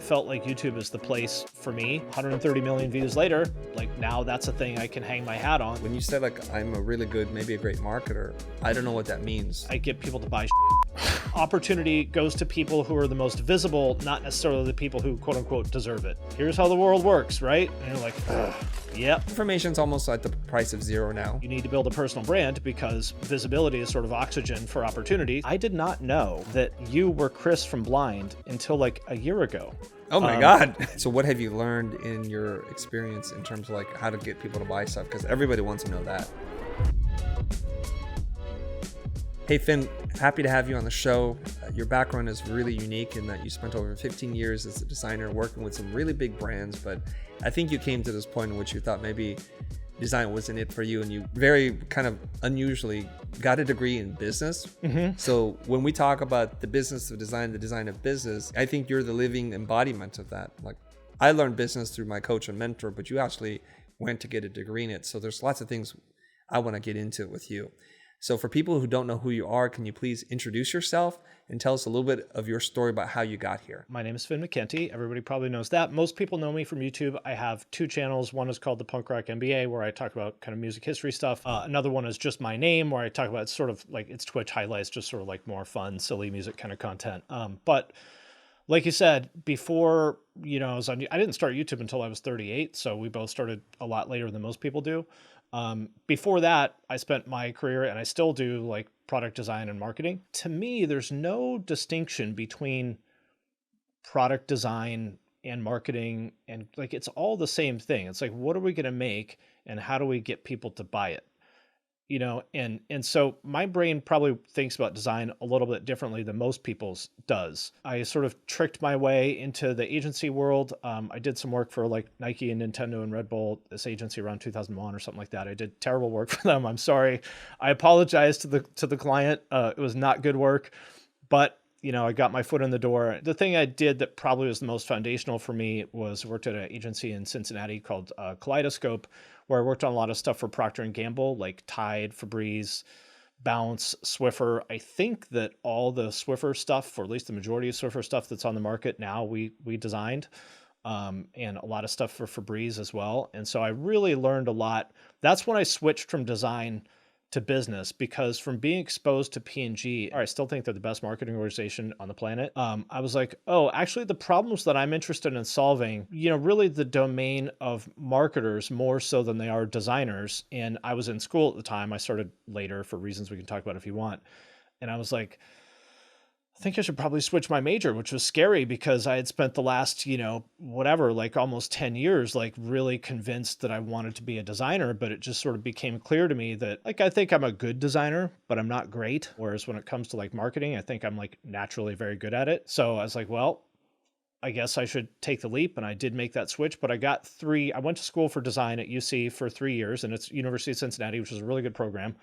I felt like YouTube is the place for me. 130 million views later, like now that's a thing I can hang my hat on. When you said like, I'm a really good, maybe a great marketer, I don't know what that means. I get people to buy Opportunity goes to people who are the most visible, not necessarily the people who quote unquote deserve it. Here's how the world works, right? And you're like, yep. Information's almost at the price of zero now. You need to build a personal brand because visibility is sort of oxygen for opportunity. I did not know that you were Chris from Blind until like a year ago. Oh my God. So what have you learned in your experience in terms of like how to get people to buy stuff? Because everybody wants to know that. Hey Finn, happy to have you on the show. Your background is really unique in that you spent over 15 years as a designer working with some really big brands, but I think you came to this point in which you thought maybe design wasn't it for you, and you very kind of unusually got a degree in business. Mm-hmm. So when we talk about the business of design, the design of business, I think you're the living embodiment of that. Like I learned business through my coach and mentor, but you actually went to get a degree in it. So there's lots of things I want to get into with you. So for people who don't know who you are, can you please introduce yourself and tell us a little bit of your story about how you got here? My name is Finn McKenty. Everybody probably knows that. Most people know me from YouTube. I have two channels. One is called the Punk Rock MBA, where I talk about kind of music history stuff. Another one is just my name, where I talk about sort of like it's Twitch highlights, just sort of like more fun, silly music kind of content. But like you said, before, I didn't start YouTube until I was 38. So we both started a lot later than most people do. Before that, I spent my career, and I still do, like product design and marketing. To me, there's no distinction between product design and marketing, and like it's all the same thing. It's like, what are we going to make and how do we get people to buy it? And so my brain probably thinks about design a little bit differently than most people's does. I sort of tricked my way into the agency world. I did some work for like Nike and Nintendo and Red Bull, this agency around 2001 or something like that. I did terrible work for them. I'm sorry. I apologize to the client. It was not good work, but I got my foot in the door. The thing I did that probably was the most foundational for me was worked at an agency in Cincinnati called Kaleidoscope, where I worked on a lot of stuff for Procter and Gamble, like Tide, Febreze, Bounce, Swiffer. I think that all the Swiffer stuff, or at least the majority of Swiffer stuff that's on the market now, we designed, and a lot of stuff for Febreze as well. And so I really learned a lot. That's when I switched from design to business, because from being exposed to P&G, I still think they're the best marketing organization on the planet. I was like, oh, actually the problems that I'm interested in solving, really the domain of marketers more so than they are designers. And I was in school at the time. I started later for reasons we can talk about if you want. And I was like, I think I should probably switch my major, which was scary because I had spent the last, like almost 10 years, like really convinced that I wanted to be a designer, but it just sort of became clear to me that like, I think I'm a good designer, but I'm not great. Whereas when it comes to like marketing, I think I'm like naturally very good at it. So I was like, well, I guess I should take the leap. And I did make that switch, but I went to school for design at UC for 3 years, and it's University of Cincinnati, which is a really good program.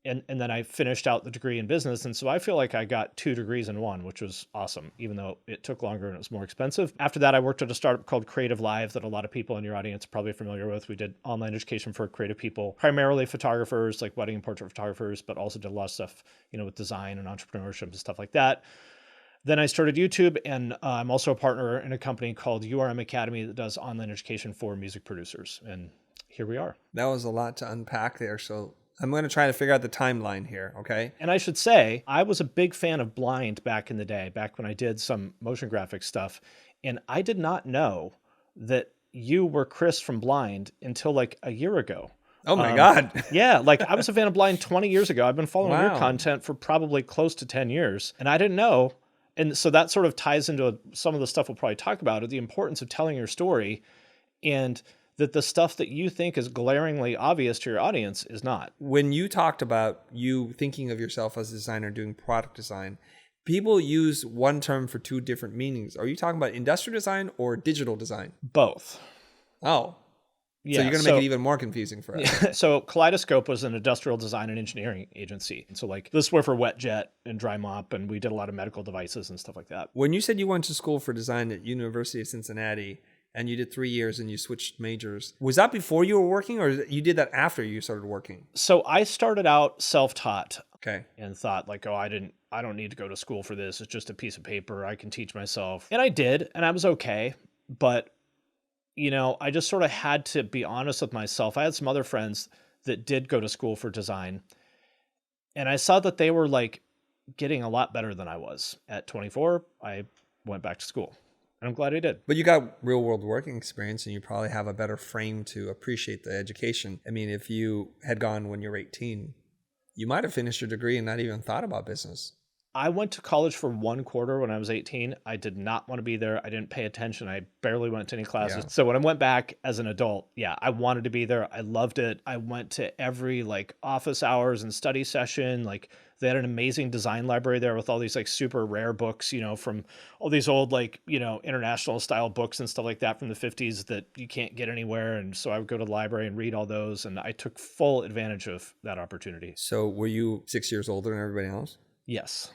And then I finished out the degree in business. And so I feel like I got 2 degrees in one, which was awesome, even though it took longer and it was more expensive. After that, I worked at a startup called CreativeLive that a lot of people in your audience are probably familiar with. We did online education for creative people, primarily photographers, like wedding and portrait photographers, but also did a lot of stuff, with design and entrepreneurship and stuff like that. Then I started YouTube, and I'm also a partner in a company called URM Academy that does online education for music producers. And here we are. That was a lot to unpack there. So I'm going to try to figure out the timeline here, okay? And I should say, I was a big fan of Blind back in the day, back when I did some motion graphics stuff. And I did not know that you were Chris from Blind until like a year ago. Oh my God. Yeah, like I was a fan of Blind 20 years ago. I've been following your content for probably close to 10 years. And I didn't know. And so that sort of ties into some of the stuff we'll probably talk about, the importance of telling your story, and that the stuff that you think is glaringly obvious to your audience is not. When you talked about you thinking of yourself as a designer doing product design, people use one term for 2 different meanings. Are you talking about industrial design or digital design? Both. Oh. Yeah, so you're going to make it even more confusing for us. Yeah. So Kaleidoscope was an industrial design and engineering agency. And so like the Swiffer wet jet and dry mop, and we did a lot of medical devices and stuff like that. When you said you went to school for design at University of Cincinnati, and you did 3 years and you switched majors, was that before you were working, or you did that after you started working? So I started out self-taught. Okay. And thought like, oh, I didn't I don't need to go to school for this. It's just a piece of paper. I can teach myself. And I did, and I was okay. But, I just sort of had to be honest with myself. I had some other friends that did go to school for design, and I saw that they were like getting a lot better than I was. At 24, I went back to school, and I'm glad I did. But you got real world working experience, and you probably have a better frame to appreciate the education. I mean, if you had gone when you were 18, you might have finished your degree and not even thought about business. I went to college for 1 quarter when I was 18. I did not want to be there. I didn't pay attention. I barely went to any classes. Yeah. So when I went back as an adult, yeah, I wanted to be there. I loved it. I went to every like office hours and study session. Like they had an amazing design library there with all these like super rare books, from all these old like, international style books and stuff like that from the 50s that you can't get anywhere. And so I would go to the library and read all those. And I took full advantage of that opportunity. So were you 6 years older than everybody else? Yes.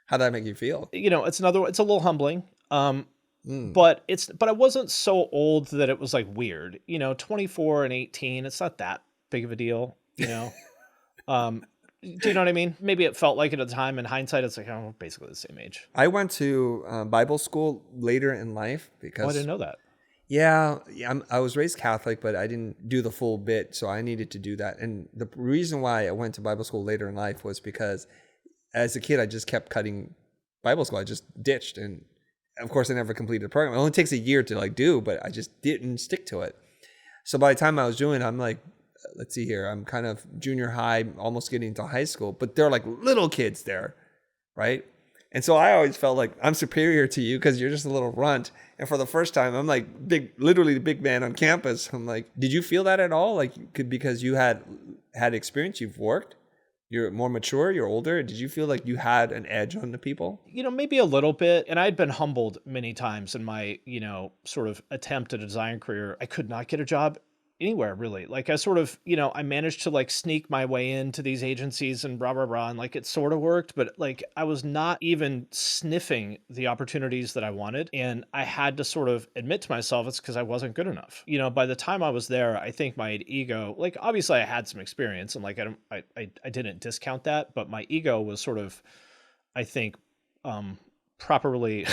How'd that make you feel? It's a little humbling. But I wasn't so old that it was like weird, 24 and 18. It's not that big of a deal, do you know what I mean? Maybe it felt like it at the time. In hindsight, it's like, oh, basically the same age. I went to Bible school later in life because I didn't know that. Yeah, I was raised Catholic, but I didn't do the full bit, so I needed to do that. And the reason why I went to Bible school later in life was because as a kid, I just kept cutting Bible school. I just ditched, and of course, I never completed the program. It only takes a year to like do, but I just didn't stick to it. So by the time I was doing it, I'm like, let's see here, I'm kind of junior high, almost getting into high school, but they're like little kids there, right? And so I always felt like I'm superior to you because you're just a little runt. And for the first time, I'm like literally the big man on campus. I'm like, did you feel that at all? Like, because you had experience, you've worked, you're more mature, you're older. Did you feel like you had an edge on the people? Maybe a little bit. And I'd been humbled many times in my, sort of attempt at a design career. I could not get a job anywhere really. Like I sort of, I managed to like sneak my way into these agencies and blah, blah, blah. And like it sort of worked, but like I was not even sniffing the opportunities that I wanted. And I had to sort of admit to myself it's because I wasn't good enough. By the time I was there, I think my ego, like obviously I had some experience and like I didn't discount that, but my ego was sort of, I think, properly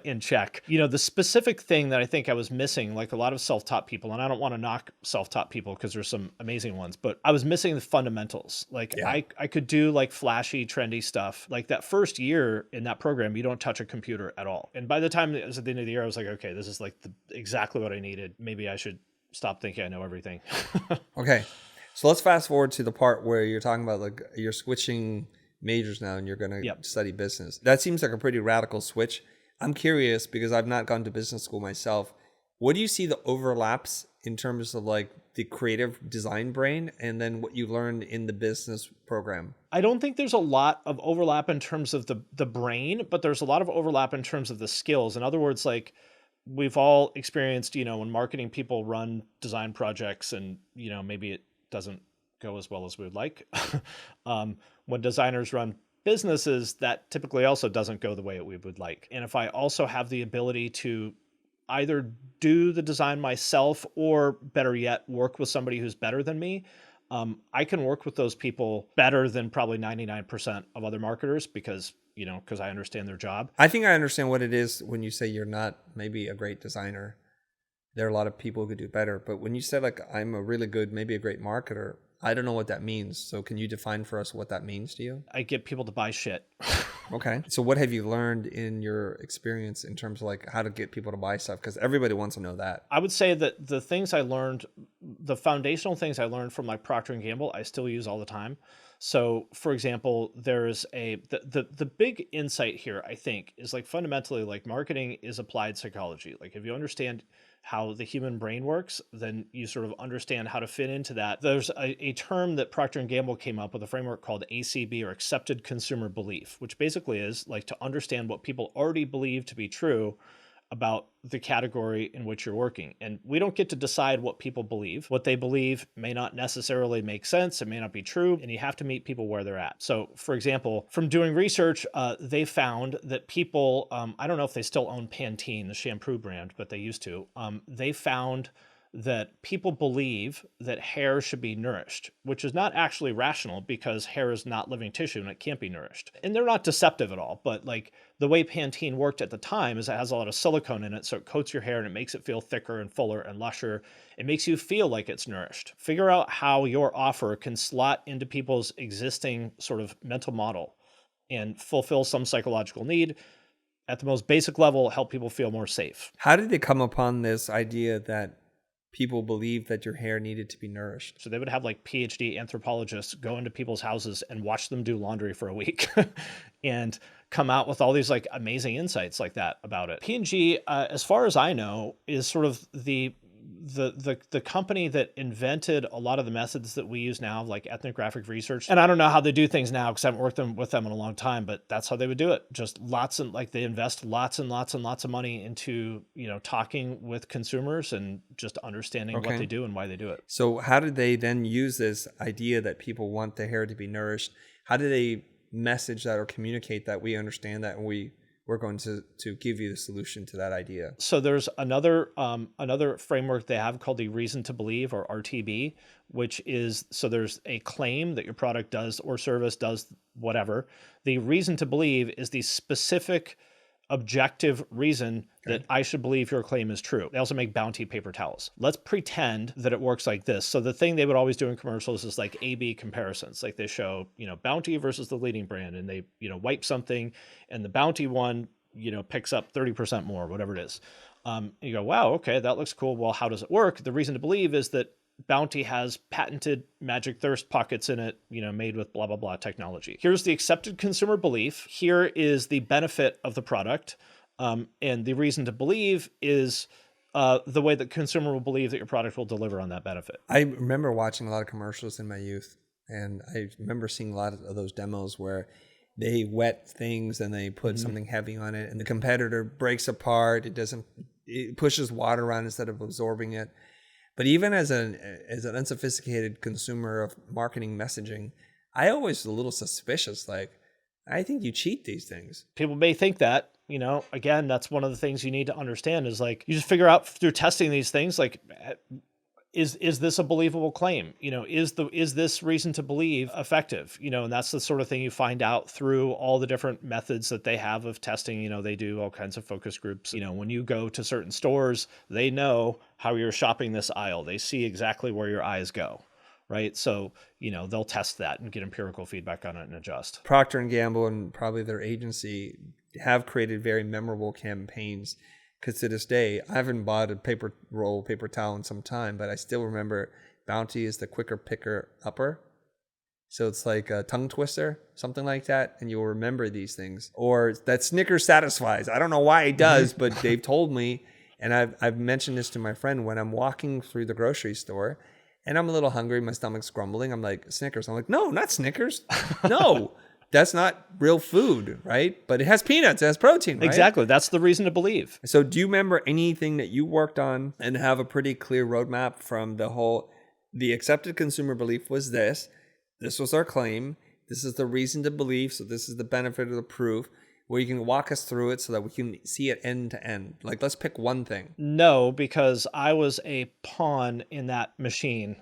in check. The specific thing that I think I was missing, like a lot of self-taught people, and I don't want to knock self-taught people because there's some amazing ones, but I was missing the fundamentals. Like I could do like flashy, trendy stuff. Like that first year in that program, you don't touch a computer at all. And by the time it was at the end of the year, I was like, okay, this is like exactly what I needed. Maybe I should stop thinking I know everything. Okay. So let's fast forward to the part where you're talking about like you're switching majors now and you're going to study business. That seems like a pretty radical switch. I'm curious because I've not gone to business school myself. What do you see the overlaps in terms of like the creative design brain and then what you learned in the business program? I don't think there's a lot of overlap in terms of the brain, but there's a lot of overlap in terms of the skills. In other words, like we've all experienced, when marketing people run design projects and, maybe it doesn't go as well as we would like. When designers run businesses, that typically also doesn't go the way we would like. And if I also have the ability to either do the design myself or better yet, work with somebody who's better than me, I can work with those people better than probably 99% of other marketers because I understand their job. I think I understand what it is when you say you're not maybe a great designer. There are a lot of people who could do better. But when you said like, I'm a really good, maybe a great marketer, I don't know what that means. So can you define for us what that means to you? I get people to buy shit. Okay. So what have you learned in your experience in terms of like how to get people to buy stuff? Because everybody wants to know that. I would say that the things I learned, the foundational things I learned from like Procter & Gamble, I still use all the time. So for example, there's the big insight here, I think, is like fundamentally like marketing is applied psychology. Like if you understand how the human brain works, then you sort of understand how to fit into that. There's a term that Procter & Gamble came up with, a framework called ACB, or accepted consumer belief, which basically is like to understand what people already believe to be true about the category in which you're working. And we don't get to decide what people believe. What they believe may not necessarily make sense. It may not be true. And you have to meet people where they're at. So for example, from doing research, they found that people, I don't know if they still own Pantene, the shampoo brand, but they used to. They found that people believe that hair should be nourished, which is not actually rational because hair is not living tissue and it can't be nourished. And they're not deceptive at all, but like the way Pantene worked at the time is it has a lot of silicone in it, so it coats your hair and it makes it feel thicker and fuller and lusher. It makes you feel like it's nourished. Figure out how your offer can slot into people's existing sort of mental model and fulfill some psychological need. At the most basic level, help people feel more safe. How did they come upon this idea that people believe that your hair needed to be nourished? So they would have like PhD anthropologists go into people's houses and watch them do laundry for a week and come out with all these like amazing insights like that about it. P&G, as far as I know, is sort of the company that invented a lot of the methods that we use now, like ethnographic research. And I don't know how they do things now because I haven't worked with them in a long time, but that's how they would do it. Just lots and like they invest lots and lots and lots of money into, talking with consumers and just understanding what they do and why they do it. So how did they then use this idea that people want their hair to be nourished? How do they message that or communicate that we understand that and we're going to give you the solution to that idea? So there's another framework they have called the reason to believe, or RTB, which is, so there's a claim that your product does or service does whatever. The reason to believe is the specific objective reason that I should believe your claim is true. They also make Bounty paper towels. Let's pretend that it works like this. So the thing they would always do in commercials is like A/B comparisons. Like they show, Bounty versus the leading brand, and they, wipe something and the Bounty one, picks up 30% more, whatever it is. You go, wow, okay, that looks cool. Well, how does it work? The reason to believe is that Bounty has patented magic thirst pockets in it, made with blah, blah, blah technology. Here's the accepted consumer belief. Here is the benefit of the product. And the reason to believe is the way that consumer will believe that your product will deliver on that benefit. I remember watching a lot of commercials in my youth, and I remember seeing a lot of those demos where they wet things and they put something heavy on it, and the competitor breaks apart. It pushes water around instead of absorbing it. But even as an unsophisticated consumer of marketing messaging, I always was a little suspicious. Like, I think you cheat these things. People may think that, again, that's one of the things you need to understand is like, you just figure out through testing these things, like, is this a believable claim? Is this reason to believe effective? And that's the sort of thing you find out through all the different methods that they have of testing. They do all kinds of focus groups. When you go to certain stores, they know how you're shopping this aisle. They see exactly where your eyes go, right? So, they'll test that and get empirical feedback on it and adjust. Procter & Gamble and probably their agency have created very memorable campaigns. Because to this day, I haven't bought a paper towel in some time, but I still remember Bounty is the quicker picker upper. So it's like a tongue twister, something like that, and you'll remember these things. Or that Snickers satisfies. I don't know why it does, but they've told me, and I've mentioned this to my friend when I'm walking through the grocery store, and I'm a little hungry, my stomach's grumbling. I'm like, Snickers. I'm like, no, not Snickers. No. That's not real food, right? But it has peanuts, it has protein, right? Exactly. That's the reason to believe. So do you remember anything that you worked on and have a pretty clear roadmap from the accepted consumer belief was this was our claim, this is the reason to believe, so this is the benefit of the proof, where you can walk us through it so that we can see it end to end? Like, let's pick one thing. No, because I was a pawn in that machine.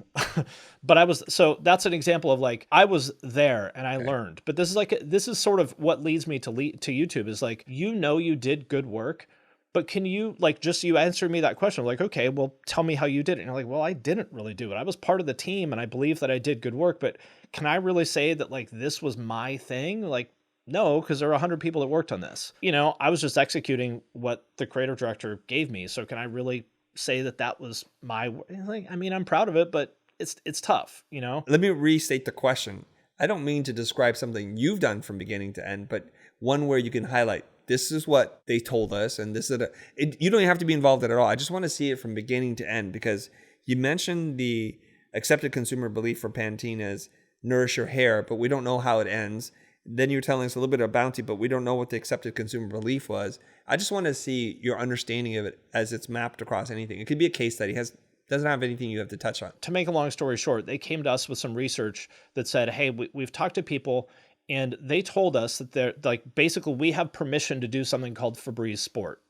But so that's an example of like, I was there and I learned. But this is sort of what leads me to YouTube is like, you did good work, but can you you answer me that question? Like, okay, well, tell me how you did it. And you're like, well, I didn't really do it. I was part of the team and I believe that I did good work, but can I really say that like, this was my thing? Like, no, because there are 100 people that worked on this. I was just executing what the creative director gave me. So can I really say that was my, I'm proud of it, but it's tough, Let me restate the question. I don't mean to describe something you've done from beginning to end, but one where you can highlight, this is what they told us, and this is you don't even have to be involved in it at all. I just want to see it from beginning to end, because you mentioned the accepted consumer belief for Pantene as nourish your hair, but we don't know how it ends. Then you're telling us a little bit about Bounty, but we don't know what the accepted consumer belief was. I just want to see your understanding of it as it's mapped across anything. It could be a case study. Doesn't have anything you have to touch on. To make a long story short, they came to us with some research that said, hey, we've talked to people and they told us that they're like, basically we have permission to do something called Febreze Sport,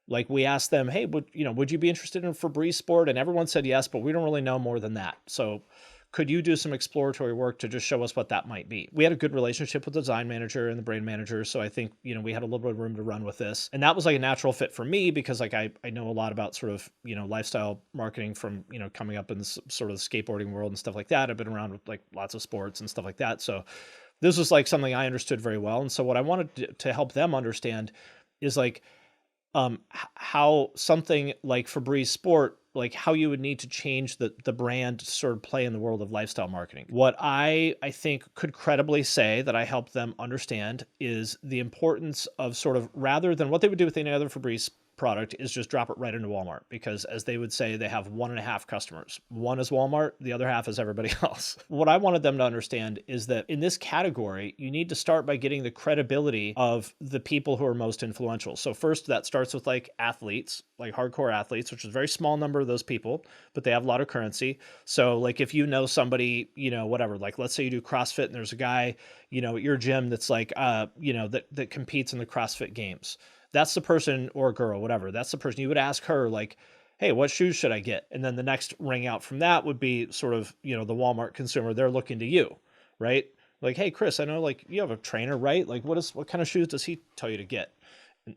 Like we asked them, hey, would you be interested in Febreze sport? And everyone said yes, but we don't really know more than that. So could you do some exploratory work to just show us what that might be? We had a good relationship with the design manager and the brand manager. So I think, we had a little bit of room to run with this. And that was like a natural fit for me because like I know a lot about sort of, lifestyle marketing from, coming up in this sort of skateboarding world and stuff like that. I've been around with like lots of sports and stuff like that. So this was like something I understood very well. And so what I wanted to help them understand is like, how something like Febreze Sport, like how you would need to change the brand to sort of play in the world of lifestyle marketing. What I think could credibly say that I helped them understand is the importance of sort of, rather than what they would do with any other Febreze product, is just drop it right into Walmart, because as they would say, they have 1.5 customers. One is Walmart, the other half is everybody else. What I wanted them to understand is that in this category, you need to start by getting the credibility of the people who are most influential. So first, that starts with like athletes, like hardcore athletes, which is a very small number of those people, but they have a lot of currency. So like if you know somebody, whatever, like let's say you do CrossFit and there's a guy, at your gym that's like, that competes in the CrossFit games. That's the person, or girl, whatever. That's the person you would ask her, like, hey, what shoes should I get? And then the next ring out from that would be sort of, the Walmart consumer. They're looking to you, right? Like, hey, Chris, I know like you have a trainer, right? Like what kind of shoes does he tell you to get?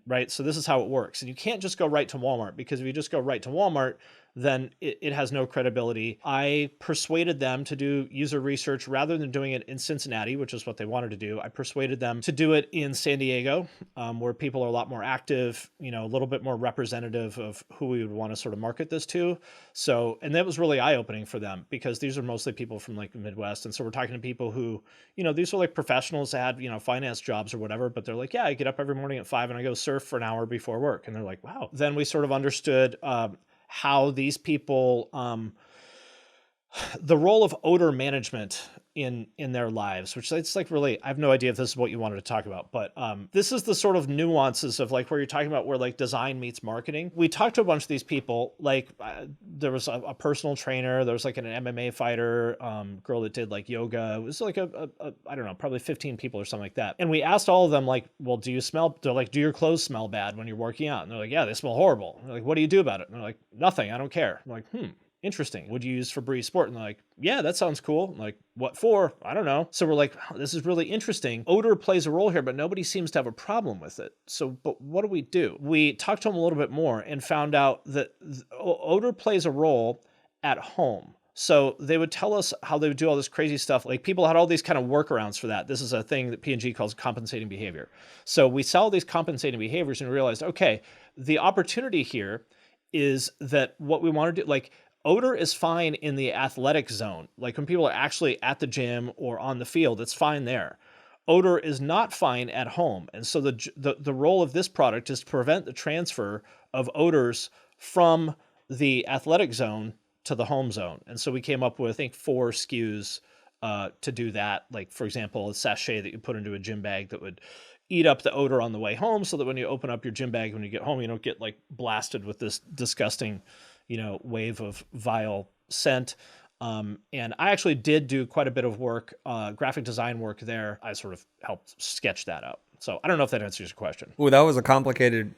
Right. So this is how it works. And you can't just go right to Walmart, because if you just go right to Walmart, then it has no credibility. I persuaded them to do user research rather than doing it in Cincinnati, which is what they wanted to do. I persuaded them to do it in San Diego, where people are a lot more active, a little bit more representative of who we would want to sort of market this to. So, and that was really eye-opening for them, because these are mostly people from like the Midwest. And so we're talking to people who, these are like professionals that had, finance jobs or whatever, but they're like, yeah, I get up every morning at 5 and I go surf for an hour before work. And they're like, wow. Then we sort of understood, how these people, the role of odor management in their lives, which it's like really, I have no idea if this is what you wanted to talk about, but this is the sort of nuances of like where you're talking about where like design meets marketing. We talked to a bunch of these people, like there was a personal trainer, there was like an MMA fighter, girl that did like yoga. It was like I don't know, probably 15 people or something like that. And we asked all of them like, well, they're like, do your clothes smell bad when you're working out? And they're like, yeah, they smell horrible. And they're like, what do you do about it? And they're like, nothing, I don't care. I'm like, interesting. Would you use Febreze Sport? And they're like, yeah, that sounds cool. I'm like, what for? I don't know. So we're like, oh, this is really interesting. Odor plays a role here, but nobody seems to have a problem with it. So, but what do? We talked to them a little bit more and found out that odor plays a role at home. So they would tell us how they would do all this crazy stuff. Like people had all these kind of workarounds for that. This is a thing that P&G calls compensating behavior. So we saw these compensating behaviors and realized, okay, the opportunity here is that what we want to do, like, odor is fine in the athletic zone. Like when people are actually at the gym or on the field, it's fine there. Odor is not fine at home. And so the role of this product is to prevent the transfer of odors from the athletic zone to the home zone. And so we came up with, I think, 4 SKUs to do that. Like, for example, a sachet that you put into a gym bag that would eat up the odor on the way home, so that when you open up your gym bag, when you get home, you don't get like blasted with this disgusting wave of vile scent. And I actually did do quite a bit of work, graphic design work there. I sort of helped sketch that out. So I don't know if that answers your question. Oh, that was a complicated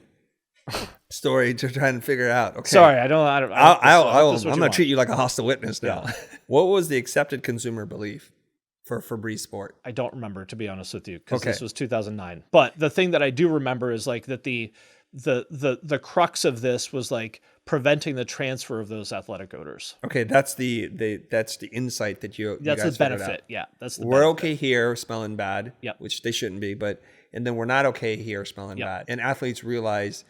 story to try and figure out. Okay. Sorry, I'm going to treat you like a hostile witness now. Yeah. What was the accepted consumer belief for Febreze Sport? I don't remember, to be honest with you, because this was 2009. But the thing that I do remember is like that the crux of this was like preventing the transfer of those athletic odors. Okay, that's the insight that you that's guys the benefit. Yeah, that's the we're benefit. Okay here smelling bad. Yep. Which they shouldn't be, and then we're not okay here smelling bad. And athletes realize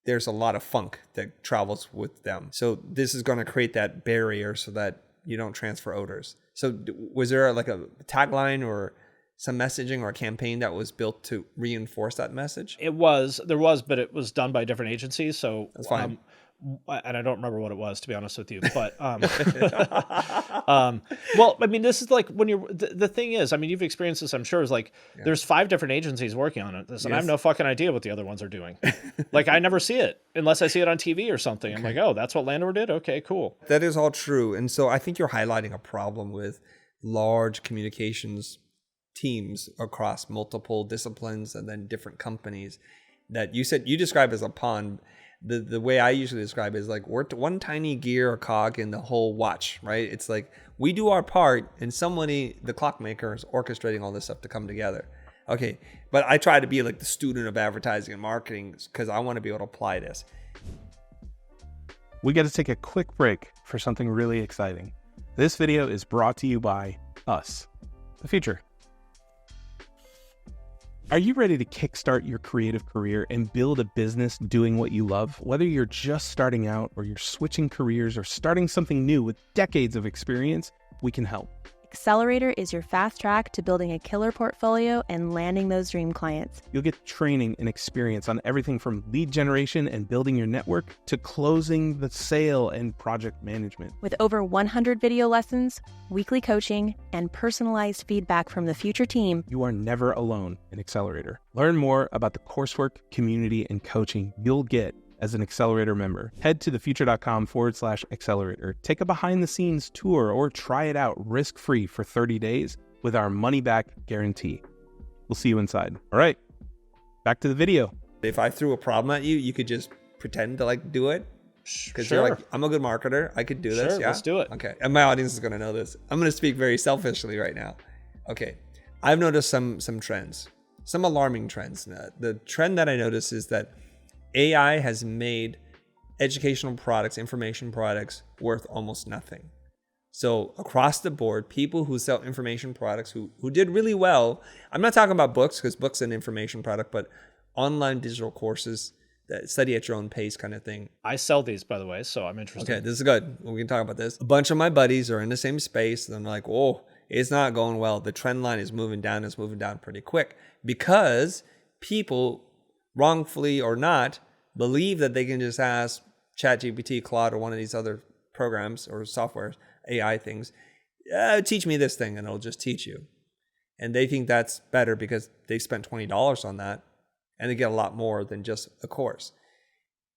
there's a lot of funk that travels with them. So this is going to create that barrier so that you don't transfer odors. So was there like a tagline or some messaging or a campaign that was built to reinforce that message? There was, but it was done by different agencies. So that's fine. And I don't remember what it was, to be honest with you, but, well, I mean, this is like when the thing is, I mean, you've experienced this, I'm sure, is like, there's 5 different agencies working on it. And I have no fucking idea what the other ones are doing. Like, I never see it unless I see it on TV or something. I'm like, oh, that's what Landor did. Okay, cool. That is all true. And so I think you're highlighting a problem with large communications teams across multiple disciplines and then different companies that you describe as a pond. the way I usually describe it is like we're one tiny gear or cog in the whole watch, right? It's like we do our part and somebody, the clockmaker, is orchestrating all this stuff to come together. Okay, but I try to be like the student of advertising and marketing because I want to be able to apply this. We got to take a quick break for something really exciting. This video is brought to you by us, the Futur. Are you ready to kickstart your creative career and build a business doing what you love? Whether you're just starting out or you're switching careers or starting something new with decades of experience, we can help. Accelerator is your fast track to building a killer portfolio and landing those dream clients. You'll get training and experience on everything from lead generation and building your network to closing the sale and project management. With over 100 video lessons, weekly coaching, and personalized feedback from the Futur team, You are never alone in Accelerator. Learn more about the coursework, community, and coaching you'll get as an Accelerator member. Head to thefutur.com/accelerator. Take a behind-the-scenes tour or try it out risk-free for 30 days with our money-back guarantee. We'll see you inside. All right, back to the video. If I threw a problem at you, you could just pretend to like do it. Because Sure. you're like, I'm a good marketer. I could do this. Sure, Yeah, let's do it. Okay. And my audience is going to know this. I'm going to speak very selfishly right now. Okay. I've noticed some trends, some alarming trends. The trend that I noticed is that AI has made educational products, information products worth almost nothing. So across the board, people who sell information products who did really well, I'm not talking about books because books are an information product, but online digital courses that study at your own pace kind of thing. I sell these, by the way, so I'm interested. Okay, this is good. We can talk about this. A bunch of my buddies are in the same space. And I'm like, oh, it's not going well. The trend line is moving down. It's moving down pretty quick because people, wrongfully or not, believe that they can just ask ChatGPT, Claude, or one of these other programs or software, AI things, teach me this thing and it'll just teach you. And they think that's better because they spent $20 on that and they get a lot more than just a course.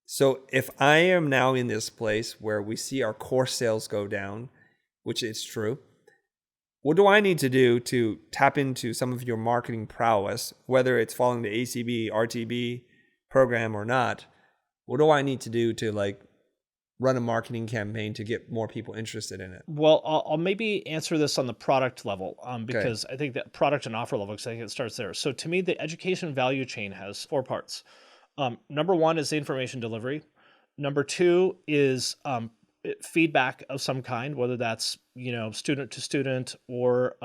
So if I am now in this place where we see our course sales go down, which is true, what do I need to do to tap into some of your marketing prowess, whether it's following the ACB, RTB program or not? What do I need to do to like run a marketing campaign to get more people interested in it? Well, I'll maybe answer this on the product level because I think that product and offer level, because I think it starts there. So to me, the education value chain has 4 parts. Number 1 is the information delivery. Number 2 is feedback of some kind, whether that's, student to student or,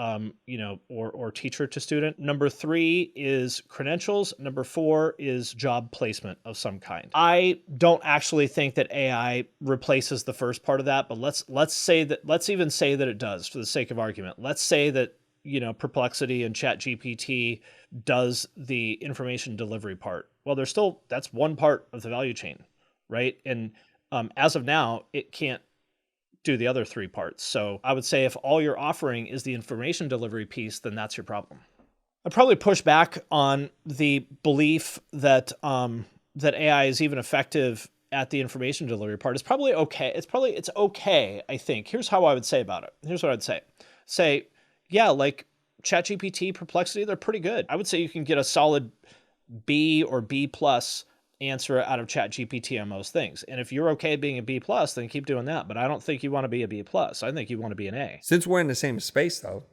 or teacher to student. Number 3 is credentials. Number 4 is job placement of some kind. I don't actually think that AI replaces the first part of that, but let's even say that it does for the sake of argument. Let's say that, Perplexity and ChatGPT does the information delivery part. Well, that's one part of the value chain, right? And as of now, it can't do the other 3 parts. So I would say if all you're offering is the information delivery piece, then that's your problem. I'd probably push back on the belief that that AI is even effective at the information delivery part. It's probably okay. It's okay, I think. Here's how I would say about it. Here's what I'd say. Say, yeah, like ChatGPT, Perplexity, they're pretty good. I would say you can get a solid B or B plus answer out of ChatGPT on most things. And if you're okay being a B plus, then keep doing that. But I don't think you want to be a B plus. I think you want to be an A. Since we're in the same space though,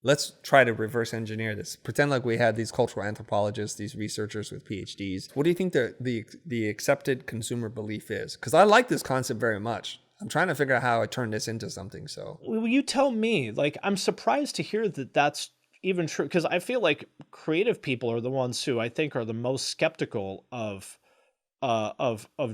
let's try to reverse engineer this. Pretend like we had these cultural anthropologists, these researchers with PhDs. What do you think the accepted consumer belief is? Because I like this concept very much. I'm trying to figure out how I turn this into something. So Well, you tell me. Like, I'm surprised to hear that that's even true, because I feel like creative people are the ones who I think are the most skeptical of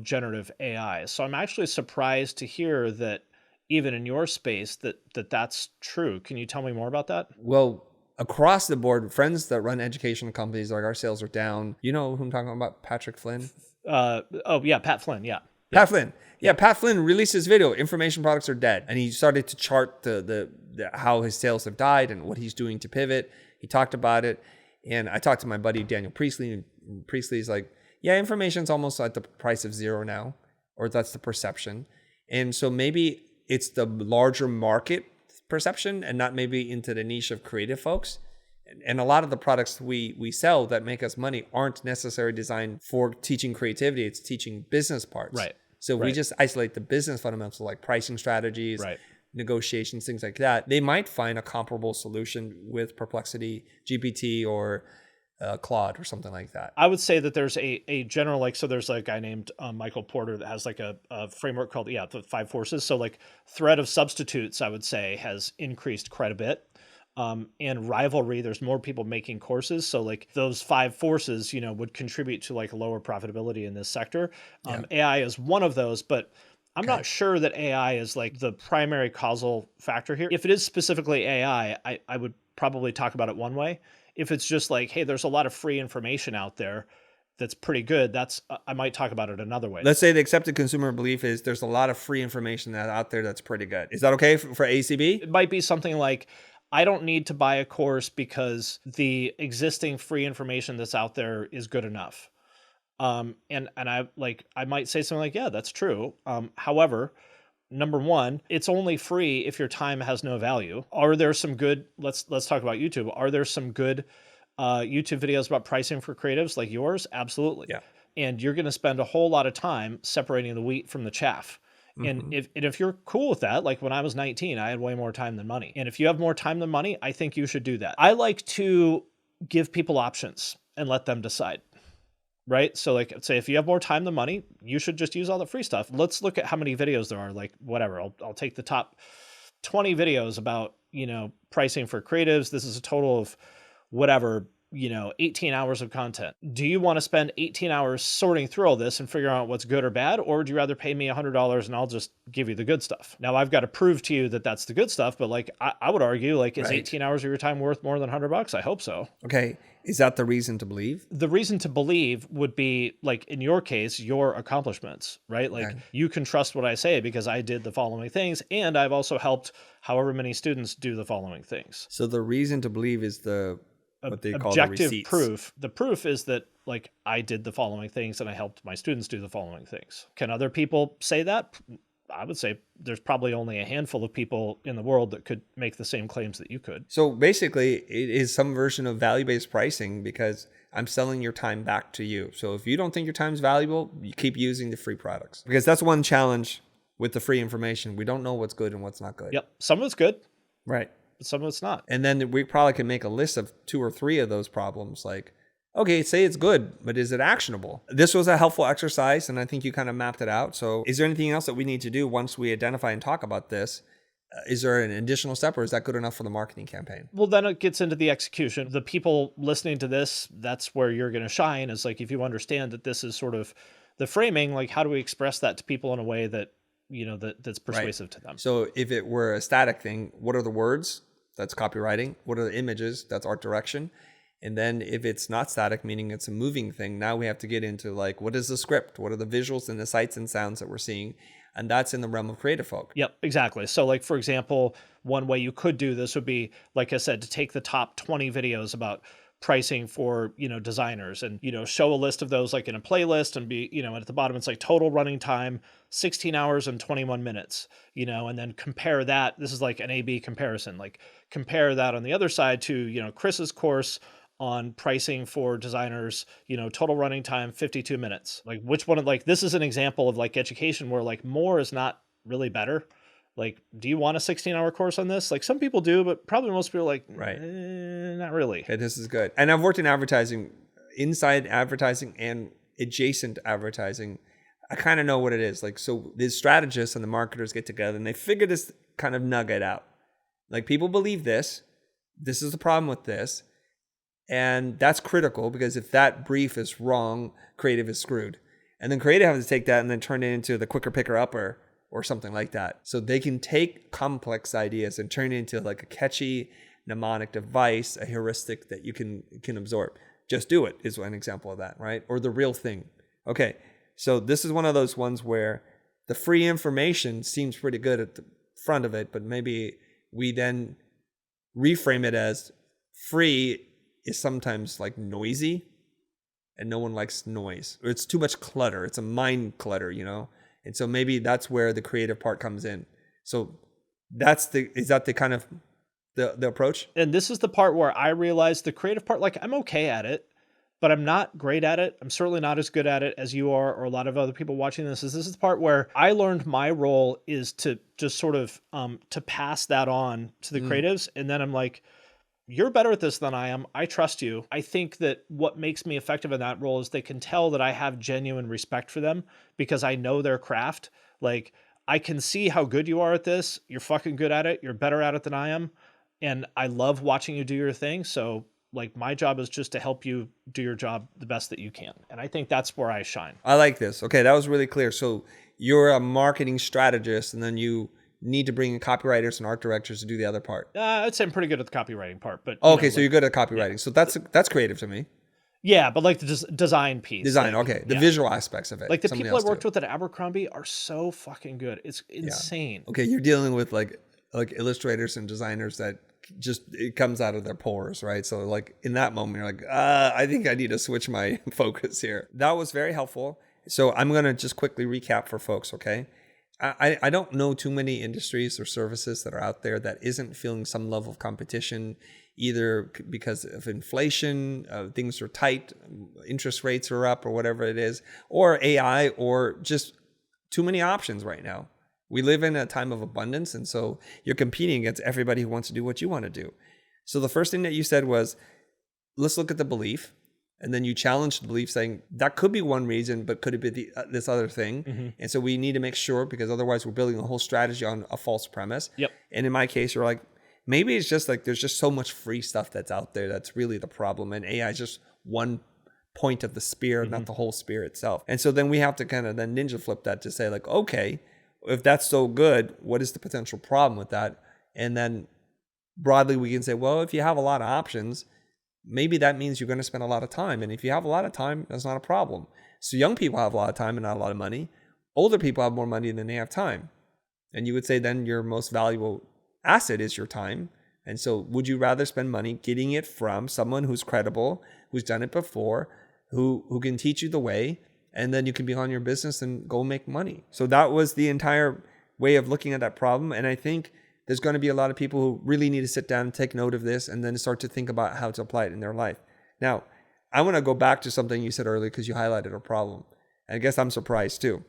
generative AI. So I'm actually surprised to hear that even in your space that's true. Can you tell me more about that? Well, across the board, friends that run educational companies, like our sales are down. You know who I'm talking about? Patrick Flynn. Oh yeah, Pat Flynn. Yeah. Pat Flynn. Yeah, Pat Flynn released his video, Information Products Are Dead. And he started to chart the how his sales have died and what he's doing to pivot. He talked about it. And I talked to my buddy Daniel Priestley, and Priestley's like, yeah, information's almost at the price of 0 now, or that's the perception. And so maybe it's the larger market perception and not maybe into the niche of creative folks. And a lot of the products we sell that make us money aren't necessarily designed for teaching creativity. It's teaching business parts. Right. So we Right. just isolate the business fundamentals like pricing strategies, Right. negotiations, things like that. They might find a comparable solution with Perplexity, GPT, or Claude or something like that. I would say that there's a general, like, so there's a guy named Michael Porter that has like a framework called, the 5 forces. So like threat of substitutes, I would say, has increased quite a bit. And rivalry, there's more people making courses. So like those 5 forces, would contribute to like lower profitability in this sector. AI is one of those, but I'm not sure that AI is like the primary causal factor here. If it is specifically AI, I would probably talk about it one way. If it's just like, hey, there's a lot of free information out there that's pretty good, I might talk about it another way. Let's say the accepted consumer belief is there's a lot of free information out there that's pretty good. Is that okay for ACB? It might be something like, I don't need to buy a course because the existing free information that's out there is good enough. And I might say something like, yeah, that's true. However, number one, it's only free if your time has no value. Are there some good, let's talk about YouTube. Are there some good YouTube videos about pricing for creatives like yours? Absolutely. Yeah. And you're going to spend a whole lot of time separating the wheat from the chaff. And if you're cool with that, like when I was 19, I had way more time than money. And if you have more time than money, I think you should do that. I like to give people options and let them decide. Right? So like, say if you have more time than money, you should just use all the free stuff. Let's look at how many videos there are. Like whatever, I'll take the top 20 videos about, pricing for creatives. This is a total of whatever, 18 hours of content. Do you want to spend 18 hours sorting through all this and figuring out what's good or bad? Or would you rather pay me $100 and I'll just give you the good stuff? Now I've got to prove to you that that's the good stuff, but like, I would argue like, is 18 hours of your time worth more than $100? I hope so. Okay. Is that the reason to believe? The reason to believe would be like, in your case, your accomplishments, right? Like you can trust what I say because I did the following things. And I've also helped however many students do the following things. So the reason to believe is what they call objective the receipts. proof. The proof is that like I did the following things and I helped my students do the following things. Can other people say that? I would say there's probably only a handful of people in the world that could make the same claims that you could. So basically it is some version of value-based pricing because I'm selling your time back to you. So if you don't think your time's valuable, you keep using the free products. Because that's one challenge with the free information. We don't know what's good and what's not good. Yep. Some of it's good. Right. But some of it's not. And then we probably can make a list of 2 or 3 of those problems. Like, okay, say it's good, but is it actionable? This was a helpful exercise, and I think you kind of mapped it out. So is there anything else that we need to do once we identify and talk about this? Is there an additional step, or is that good enough for the marketing campaign? Well, then it gets into the execution. The people listening to this, that's where you're going to shine, is like if you understand that this is sort of the framing, like how do we express that to people in a way that, that's persuasive to them? So if it were a static thing, what are the words? That's copywriting. What are the images? That's art direction. And then if it's not static, meaning it's a moving thing, now we have to get into like, what is the script? What are the visuals and the sights and sounds that we're seeing? And that's in the realm of creative folk. Yep, exactly. So like, for example, one way you could do this would be, like I said, to take the top 20 videos about pricing for, designers and, show a list of those like in a playlist and be, and at the bottom, it's like total running time, 16 hours and 21 minutes, and then compare that. This is like an A/B comparison, like compare that on the other side to, Chris's course on pricing for designers, total running time, 52 minutes. Like which one of like, this is an example of like education where like more is not really better. Like, do you want a 16-hour course on this? Like some people do, but probably most people are like, right. Not really. Okay, this is good. And I've worked in advertising, inside advertising and adjacent advertising. I kind of know what it is. Like, so the strategists and the marketers get together and they figure this kind of nugget out. Like people believe this. This is the problem with this. And that's critical because if that brief is wrong, creative is screwed. And then creative has to take that and then turn it into the quicker picker upper or something like that. So they can take complex ideas and turn it into like a catchy mnemonic device, a heuristic that you can absorb. Just do it is one example of that, right? Or the real thing. Okay, so this is one of those ones where the free information seems pretty good at the front of it, but maybe we then reframe it as free is sometimes like noisy and no one likes noise. Or it's too much clutter. It's a mind clutter, And so maybe that's where the creative part comes in. So is that the kind of the approach? And this is the part where I realized the creative part, like I'm okay at it, but I'm not great at it. I'm certainly not as good at it as you are or a lot of other people watching this. This is the part where I learned my role is to just sort of to pass that on to the creatives. And then I'm like, you're better at this than I am. I trust you. I think that what makes me effective in that role is they can tell that I have genuine respect for them because I know their craft. Like I can see how good you are at this. You're fucking good at it. You're better at it than I am. And I love watching you do your thing. So like my job is just to help you do your job the best that you can. And I think that's where I shine. I like this. Okay, that was really clear. So you're a marketing strategist, and then you need to bring in copywriters and art directors to do the other part. I'd say I'm pretty good at the copywriting part, but Okay, so you're good at copywriting. So that's creative to me. Yeah, but like the design piece. Design, like, okay. The visual aspects of it. Like the Somebody people I else worked do. with at Abercrombie are so fucking good. It's insane. Okay, you're dealing with like illustrators and designers that just it comes out of their pores, right? So like in that moment, you're like, I think I need to switch my focus here. That was very helpful. So I'm gonna just quickly recap for folks, okay? I don't know too many industries or services that are out there that isn't feeling some level of competition, either because of inflation, things are tight, interest rates are up or whatever it is, or AI, or just too many options right now. We live in a time of abundance, and so you're competing against everybody who wants to do what you want to do. So the first thing that you said was, let's look at the belief. And then you challenged the belief saying, that could be one reason, but could it be this other thing? Mm-hmm. And so we need to make sure, because otherwise we're building a whole strategy on a false premise. Yep. And in my case, you're like, maybe it's just like there's just so much free stuff that's out there that's really the problem. And AI is just one point of the spear, not the whole spear itself. And so then we have to kind of then ninja flip that to say like, okay, if that's so good, what is the potential problem with that? And then broadly we can say, well, if you have a lot of options, maybe that means you're going to spend a lot of time. And if you have a lot of time, that's not a problem. So young people have a lot of time and not a lot of money. Older people have more money than they have time. And you would say then your most valuable asset is your time. And so would you rather spend money getting it from someone who's credible, who's done it before, who can teach you the way, and then you can be on your business and go make money? So that was the entire way of looking at that problem. And I think there's going to be a lot of people who really need to sit down and take note of this and then start to think about how to apply it in their life. Now, I want to go back to something you said earlier because you highlighted a problem. And I guess I'm surprised too.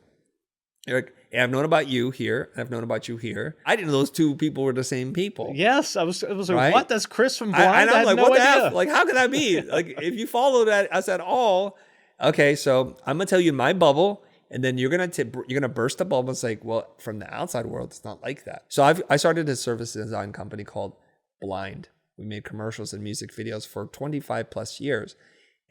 You're like, hey, I've known about you here, and I've known about you here. I didn't know those two people were the same people. Yes, I was like, right? what? That's Chris from Blind? And I'm like, no what the idea. F? Like, how could that be? Like, if you followed us at all, okay, so I'm going to tell you my bubble. And then you're gonna burst the bubble and say, well, from the outside world, it's not like that. So I started a service design company called Blind. We made commercials and music videos for 25 plus years.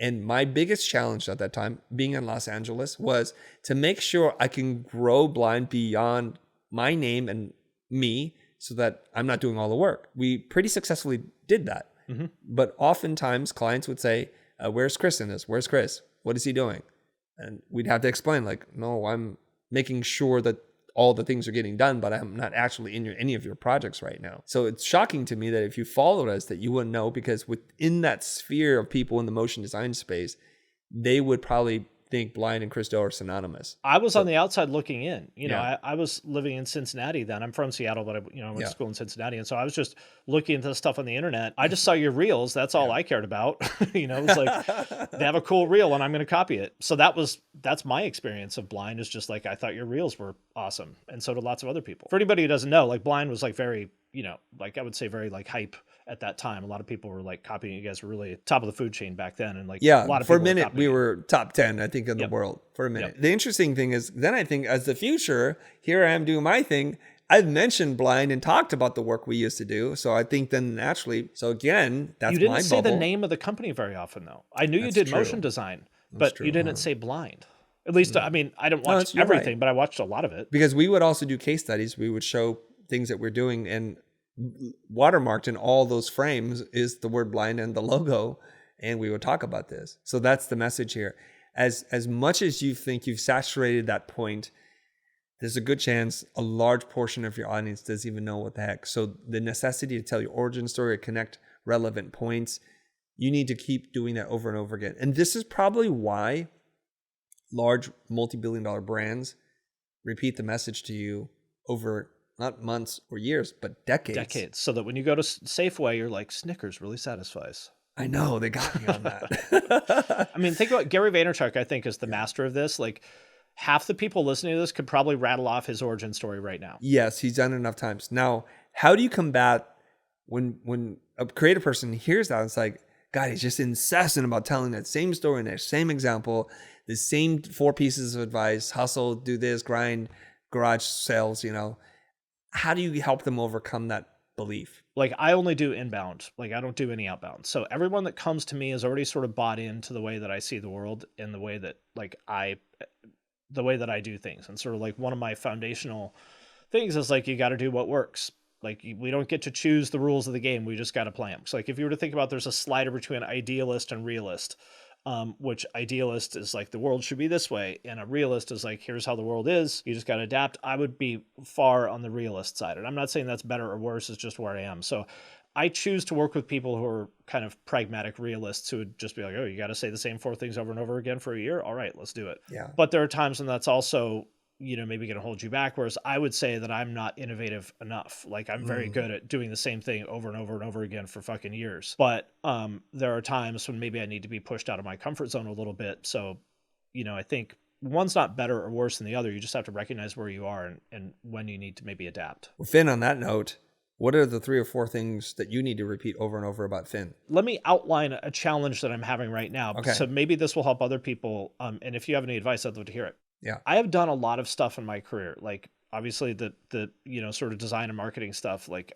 And my biggest challenge at that time, being in Los Angeles, was to make sure I can grow Blind beyond my name and me so that I'm not doing all the work. We pretty successfully did that. Mm-hmm. But oftentimes clients would say, where's Chris in this? Where's Chris? What is he doing? And we'd have to explain, like, no, I'm making sure that all the things are getting done, but I'm not actually in any of your projects right now. So it's shocking to me that if you followed us, that you wouldn't know, because within that sphere of people in the motion design space, they would probably think Blind and Chris Do are synonymous. I was on the outside looking in. You know, I was living in Cincinnati then. I'm from Seattle, but I went to school in Cincinnati. And so I was just looking into stuff on the internet. I just saw your reels. That's all I cared about. You know, it was like, they have a cool reel and I'm going to copy it. So that's my experience of Blind, is just like, I thought your reels were awesome. And so did lots of other people. For anybody who doesn't know, like Blind was like very, you know, like I would say very like hype at that time. A lot of people were like copying. You guys were really top of the food chain back then. And like, a lot of for a people minute, we were top 10, I think, in the world for a minute. The interesting thing is, then I think as the future, here I am doing my thing. I've mentioned Blind and talked about the work we used to do. So I think then naturally, so again, that's my bubble. You didn't say the name of the company very often though. I knew you did motion design, but you didn't say Blind. At least, I mean, I didn't watch everything, but I watched a lot of it. Because we would also do case studies. We would show things that we're doing, and watermarked in all those frames is the word Blind and the logo, and we would talk about this. So that's the message here. As much as you think you've saturated that point, there's a good chance a large portion of your audience doesn't even know what the heck. So the necessity to tell your origin story, connect relevant points, you need to keep doing that over and over again. And this is probably why large multi-billion-dollar brands repeat the message to you over not months or years, but decades. Decades. So that when you go to Safeway, you're like, Snickers really satisfies. I know, they got me on that. I mean, think about Gary Vaynerchuk, I think, is the master of this. Like, half the people listening to this could probably rattle off his origin story right now. Yes, he's done it enough times. Now, how do you combat when a creative person hears that? It's like, God, he's just incessant about telling that same story and that same example, the same 4 pieces of advice: hustle, do this, grind, garage sales, How do you help them overcome that belief? Like, I only do inbound. Like, I don't do any outbound. So everyone that comes to me is already sort of bought into the way that I see the world and the way that I do things. And sort of like one of my foundational things is like, you got to do what works. Like, we don't get to choose the rules of the game. We just got to play them. So like, if you were to think about, there's a slider between idealist and realist, which idealist is like, the world should be this way. And a realist is like, here's how the world is. You just got to adapt. I would be far on the realist side. And I'm not saying that's better or worse. It's just where I am. So I choose to work with people who are kind of pragmatic realists who would just be like, oh, you got to say the same 4 things over and over again for a year. All right, let's do it. Yeah. But there are times when that's also, maybe going to hold you back. Whereas I would say that I'm not innovative enough. Like, I'm very good at doing the same thing over and over and over again for fucking years. But there are times when maybe I need to be pushed out of my comfort zone a little bit. So, I think one's not better or worse than the other. You just have to recognize where you are and when you need to maybe adapt. Well, Finn, on that note, what are the 3 or 4 things that you need to repeat over and over about Finn? Let me outline a challenge that I'm having right now. Okay. So maybe this will help other people. And if you have any advice, I'd love to hear it. Yeah. I have done a lot of stuff in my career. Like, obviously the sort of design and marketing stuff, like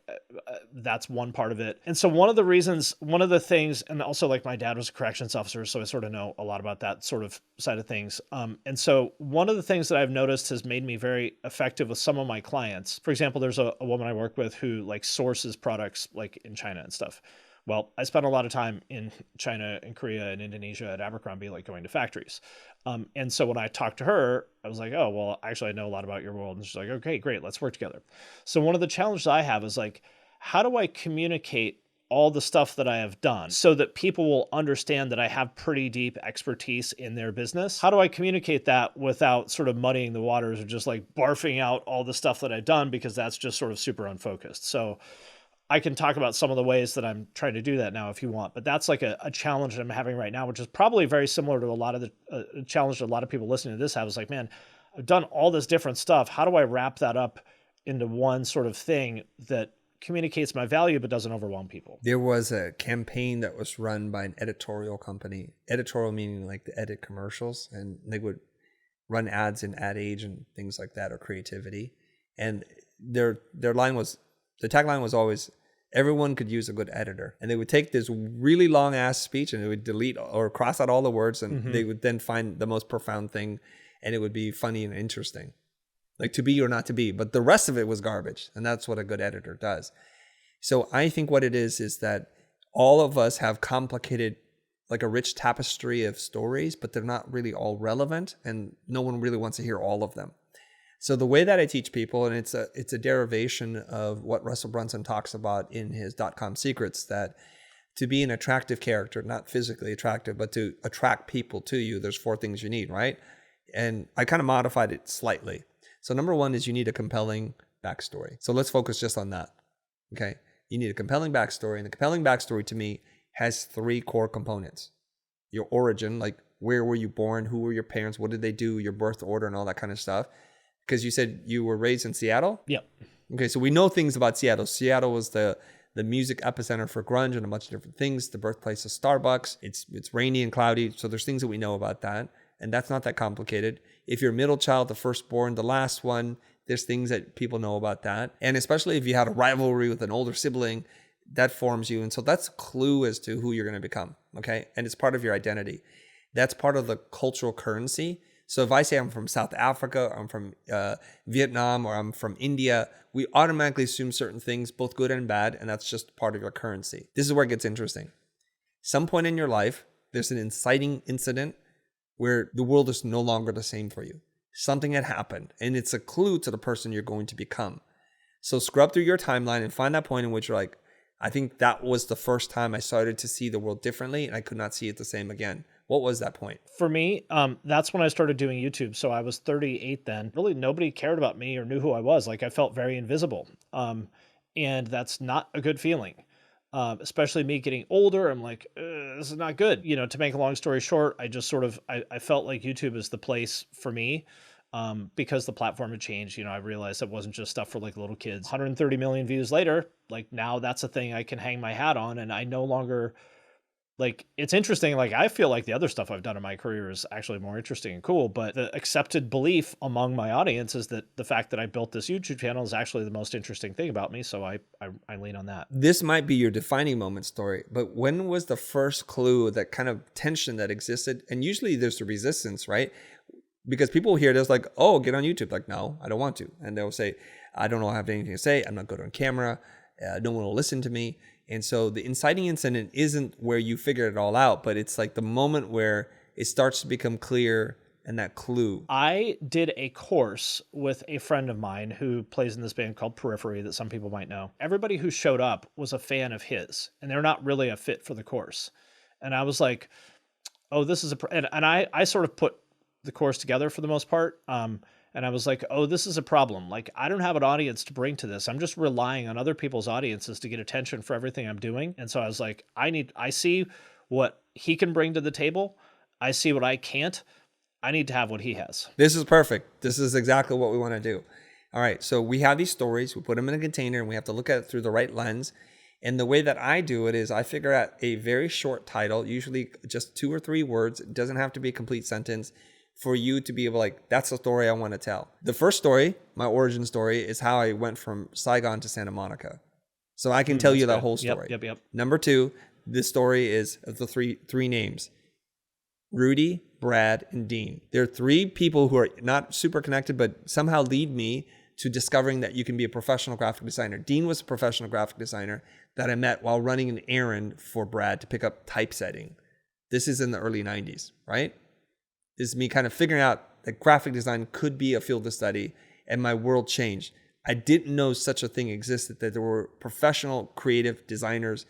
that's one part of it. And so one of the things, and also like my dad was a corrections officer, so I sort of know a lot about that sort of side of things. And so one of the things that I've noticed has made me very effective with some of my clients. For example, there's a woman I work with who like sources products like in China and stuff. Well, I spent a lot of time in China and Korea and Indonesia at Abercrombie, like going to factories. And so when I talked to her, I was like, oh, well, actually, I know a lot about your world. And she's like, okay, great, let's work together. So one of the challenges I have is like, how do I communicate all the stuff that I have done so that people will understand that I have pretty deep expertise in their business? How do I communicate that without sort of muddying the waters or just like barfing out all the stuff that I've done, because that's just sort of super unfocused. So I can talk about some of the ways that I'm trying to do that now if you want, but that's like a challenge that I'm having right now, which is probably very similar to a lot of the challenge that a lot of people listening to this have. Is like, man, I've done all this different stuff. How do I wrap that up into one sort of thing that communicates my value but doesn't overwhelm people? There was a campaign that was run by an editorial company, editorial meaning like the edit commercials, and they would run ads in Ad Age and things like that, or creativity. And their line was, the tagline was always, everyone could use a good editor. And they would take this really long ass speech and they would delete or cross out all the words, and they would then find the most profound thing, and it would be funny and interesting, like to be or not to be. But the rest of it was garbage. And that's what a good editor does. So I think what it is that all of us have complicated, like a rich tapestry of stories, but they're not really all relevant, and no one really wants to hear all of them. So the way that I teach people, and it's a derivation of what Russell Brunson talks about in his .com secrets, that to be an attractive character, not physically attractive, but to attract people to you, there's 4 things you need, right? And I kind of modified it slightly. So number 1 is you need a compelling backstory. So let's focus just on that, okay? You need a compelling backstory, and the compelling backstory to me has 3 core components. Your origin, like where were you born, who were your parents, what did they do, your birth order, and all that kind of stuff. Because you said you were raised in Seattle? Yep. Okay, so we know things about Seattle. Seattle was the music epicenter for grunge and a bunch of different things, the birthplace of Starbucks. It's rainy and cloudy, so there's things that we know about that. And that's not that complicated. If you're a middle child, the firstborn, the last one, there's things that people know about that. And especially if you had a rivalry with an older sibling, that forms you. And so that's a clue as to who you're going to become, okay? And it's part of your identity. That's part of the cultural currency. So if I say I'm from South Africa, or I'm from Vietnam, or I'm from India, we automatically assume certain things, both good and bad, and that's just part of your currency. This is where it gets interesting. Some point in your life, there's an inciting incident where the world is no longer the same for you. Something had happened, and it's a clue to the person you're going to become. So scrub through your timeline and find that point in which you're like, I think that was the first time I started to see the world differently, and I could not see it the same again. What was that point? For me, that's when I started doing YouTube. So I was 38 then. Really, nobody cared about me or knew who I was. Like I felt very invisible. And that's not a good feeling. Especially me getting older. I'm like, this is not good. You know, to make a long story short, I just sort of, I felt like YouTube is the place for me. Because the platform had changed, you know, I realized it wasn't just stuff for like little kids. 130 million views later, like now that's a thing I can hang my hat on, and I no longer, like, it's interesting. Like, I feel like the other stuff I've done in my career is actually more interesting and cool, but the accepted belief among my audience is that the fact that I built this YouTube channel is actually the most interesting thing about me. So I lean on that. This might be your defining moment story, but when was the first clue, that kind of tension that existed? And usually there's the resistance, right? Because people hear this like, oh, get on YouTube. Like, no, I don't want to. And they'll say, I don't have anything to say. I'm not good on camera. No one will listen to me. And so the inciting incident isn't where you figure it all out, but it's like the moment where it starts to become clear and that clue. I did a course with a friend of mine who plays in this band called Periphery that some people might know. Everybody who showed up was a fan of his, and they're not really a fit for the course. And I was like, oh, this is and I sort of put the course together for the most part. And I was like, oh, this is a problem. Like, I don't have an audience to bring to this. I'm just relying on other people's audiences to get attention for everything I'm doing. And so I was like, I see what he can bring to the table. I see what I can't. I need to have what he has. This is perfect. This is exactly what we want to do. All right. So we have these stories, we put them in a container, and we have to look at it through the right lens. And the way that I do it is I figure out a very short title, usually just 2 or 3 words. It doesn't have to be a complete sentence, for you to be able, like, that's the story I want to tell. The first story, my origin story, is how I went from Saigon to Santa Monica. So I can tell you that whole story. Yep. Number 2, this story is of the three names: Rudy, Brad, and Dean. They're 3 people who are not super connected, but somehow lead me to discovering that you can be a professional graphic designer. Dean was a professional graphic designer that I met while running an errand for Brad to pick up typesetting. This is in the early 90s, right? This is me kind of figuring out that graphic design could be a field of study, and my world changed. I didn't know such a thing existed, that there were professional creative designers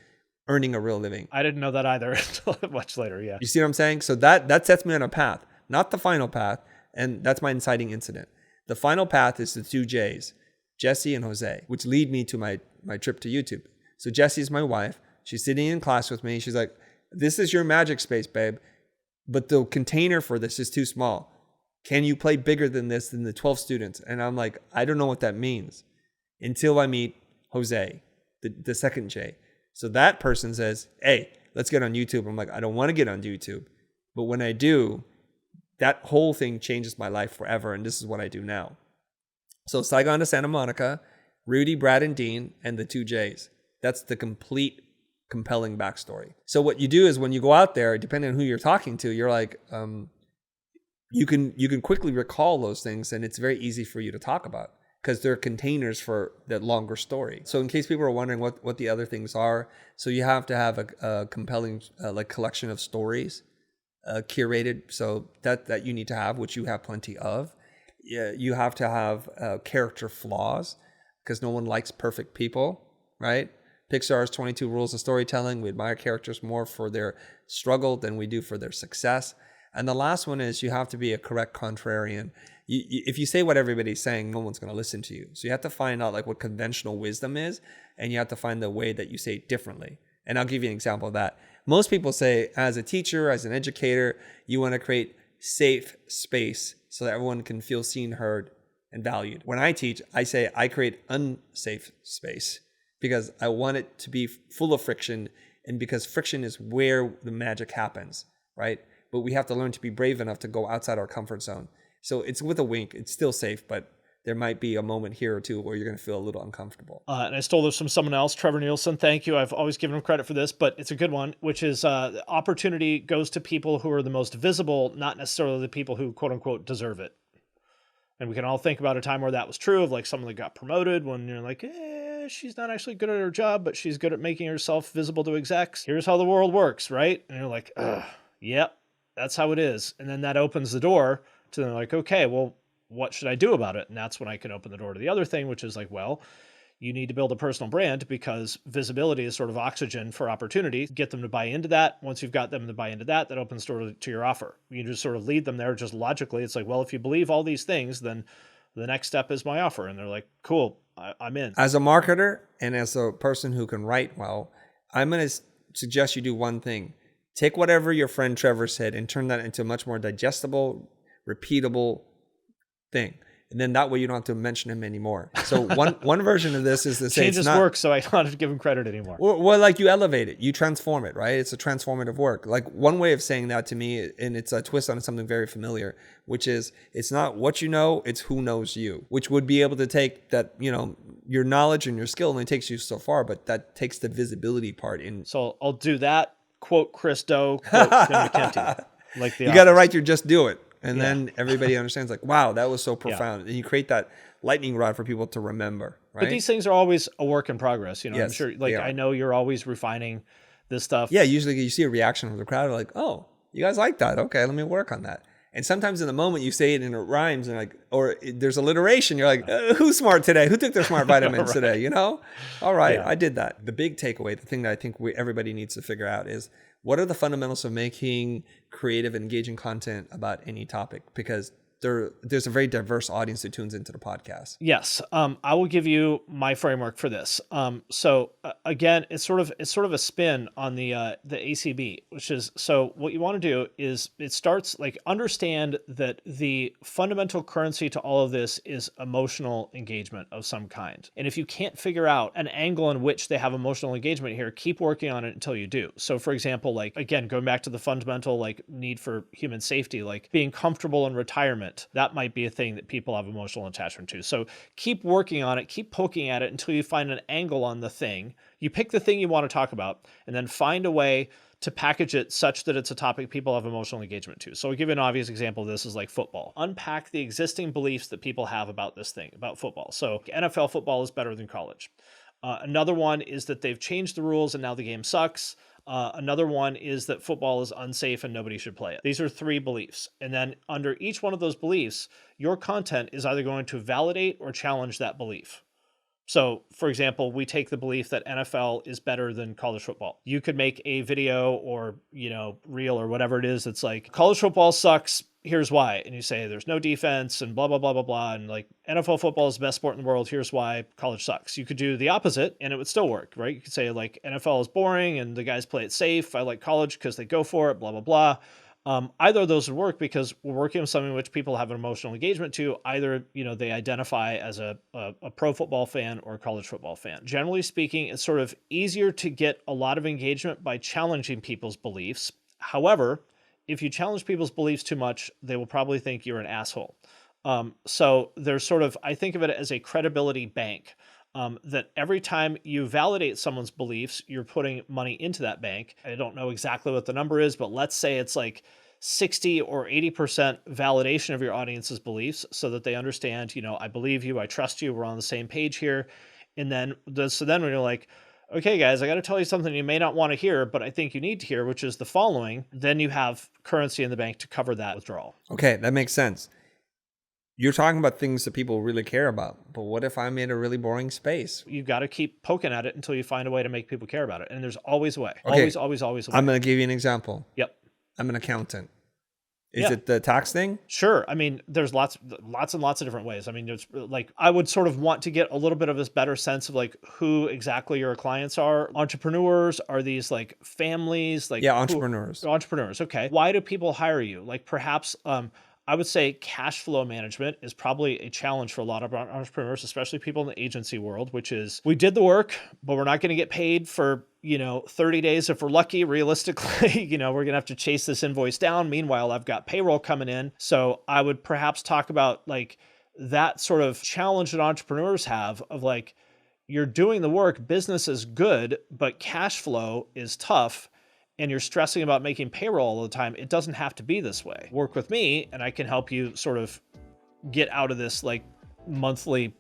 earning a real living. I didn't know that either until much later, yeah. You see what I'm saying? So that sets me on a path, not the final path, and that's my inciting incident. The final path is the 2 J's, Jesse and Jose, which lead me to my trip to YouTube. So Jesse's my wife. She's sitting in class with me. She's like, this is your magic space, babe, but the container for this is too small. Can you play bigger than this, than the 12 students? And I'm like, I don't know what that means, until I meet Jose, the second J. So that person says, hey, let's get on YouTube. I'm like, I don't want to get on YouTube. But when I do, that whole thing changes my life forever. And this is what I do now. So Saigon to Santa Monica, Rudy, Brad, and Dean, and the 2 J's. That's the complete compelling backstory. So what you do is when you go out there, depending on who you're talking to, you're like, you can quickly recall those things, and it's very easy for you to talk about because they're containers for that longer story. So in case people are wondering what the other things are, so you have to have a compelling like collection of stories curated, so that you need to have, which you have plenty of. Yeah, you have to have character flaws because no one likes perfect people, right? Pixar's 22 Rules of Storytelling. We admire characters more for their struggle than we do for their success. And the last one is you have to be a correct contrarian. If you say what everybody's saying, no one's going to listen to you. So you have to find out like what conventional wisdom is, and you have to find the way that you say it differently. And I'll give you an example of that. Most people say, as a teacher, as an educator, you want to create safe space so that everyone can feel seen, heard, and valued. When I teach, I say I create unsafe space because I want it to be full of friction, and because friction is where the magic happens, right? But we have to learn to be brave enough to go outside our comfort zone. So it's with a wink. It's still safe, but there might be a moment here or two where you're going to feel a little uncomfortable. And I stole this from someone else, Trevor Nielsen. Thank you. I've always given him credit for this, but it's a good one, which is opportunity goes to people who are the most visible, not necessarily the people who, quote unquote, deserve it. And we can all think about a time where that was true, of like someone that got promoted when you're like, she's not actually good at her job, but she's good at making herself visible to execs. Here's how the world works, right? And you're like, yep, that's how it is. And then that opens the door to then like, okay, well, what should I do about it? And that's when I can open the door to the other thing, which is like, well, You need to build a personal brand because visibility is sort of oxygen for opportunity. Get them to buy into that. Once you've got them to buy into that, that opens the door to your offer. You just sort of lead them there just logically. It's like, well, if you believe all these things, then the next step is my offer. And they're like, cool, I'm in. As a marketer and as a person who can write well, I'm going to suggest you do one thing. Take whatever your friend Trevor said and turn that into a much more digestible, repeatable thing. And then that way you don't have to mention him anymore. So one version of this is to say change his work, so I don't have to give him credit anymore. Well, like you elevate it, you transform it, right? It's a transformative work. Like one way of saying that to me, and it's a twist on something very familiar, which is it's not what you know, it's who knows you, which would be able to take that, your knowledge and your skill only takes you so far, but that takes the visibility part in. So I'll do that. Quote Chris Do, quote Finn McKenty. Like you got to write your just do it. And then everybody understands like, wow, that was so profound. And you create that lightning rod for people to remember, right? But these things are always a work in progress. Yes, I'm sure, I know you're always refining this stuff. Yeah, usually you see a reaction from the crowd like, oh, you guys like that. Okay, let me work on that. And sometimes in the moment you say it and it rhymes and there's alliteration. You're like, who's smart today? Who took their smart vitamins today? All right, I did that. The big takeaway, the thing that I think everybody needs to figure out is what are the fundamentals of making creative, engaging content about any topic? Because there's a very diverse audience that tunes into the podcast. Yes. I will give you my framework for this. So again, it's sort of a spin on the ACB, which is, so what you want to do is it starts like understand that the fundamental currency to all of this is emotional engagement of some kind. And if you can't figure out an angle in which they have emotional engagement here, keep working on it until you do. So for example, like again, going back to the fundamental like need for human safety, like being comfortable in retirement, that might be a thing that people have emotional attachment to. So keep working on it, keep poking at it until you find an angle on the thing. You pick the thing you want to talk about and then find a way to package it such that it's a topic people have emotional engagement to. So I'll give you an obvious example of this is like football. Unpack the existing beliefs that people have about this thing, about football. So NFL football is better than college. Another one is that they've changed the rules and now the game sucks. Another one is that football is unsafe and nobody should play it. These are 3 beliefs. And then under each one of those beliefs, your content is either going to validate or challenge that belief. So, for example, we take the belief that NFL is better than college football. You could make a video or, reel or whatever it is that's like, college football sucks, here's why. And you say there's no defense and blah, blah, blah, blah, blah. And like NFL football is the best sport in the world. Here's why college sucks. You could do the opposite and it would still work, right? You could say like NFL is boring and the guys play it safe. I like college because they go for it, blah, blah, blah. Either of those would work because we're working on something which people have an emotional engagement to. Either, they identify as a pro football fan or a college football fan. Generally speaking, it's sort of easier to get a lot of engagement by challenging people's beliefs. However, if you challenge people's beliefs too much, they will probably think you're an asshole. So there's sort of, I think of it as a credibility bank. That every time you validate someone's beliefs, you're putting money into that bank. I don't know exactly what the number is, but let's say it's like 60 or 80% validation of your audience's beliefs so that they understand, I believe you, I trust you, we're on the same page here. And then, when you're like, okay, guys, I got to tell you something you may not want to hear, but I think you need to hear, which is the following, then you have currency in the bank to cover that withdrawal. Okay, that makes sense. You're talking about things that people really care about, but what if I'm in a really boring space? You've got to keep poking at it until you find a way to make people care about it. And there's always a way. Okay. Always a way. I'm going to give you an example. Yep. I'm an accountant. Is it the tax thing? Sure. I mean, there's lots and lots of different ways. I mean, there's like, I would sort of want to get a little bit of this better sense of like who exactly your clients are. Entrepreneurs, are these like families? Like entrepreneurs. Entrepreneurs. Okay. Why do people hire you? Like perhaps, I would say cash flow management is probably a challenge for a lot of entrepreneurs, especially people in the agency world, which is we did the work, but we're not going to get paid for, 30 days if we're lucky. Realistically, we're going to have to chase this invoice down. Meanwhile, I've got payroll coming in. So I would perhaps talk about like that sort of challenge that entrepreneurs have of like, you're doing the work, business is good, but cash flow is tough. And you're stressing about making payroll all the time. It doesn't have to be this way. Work with me and I can help you sort of get out of this like monthly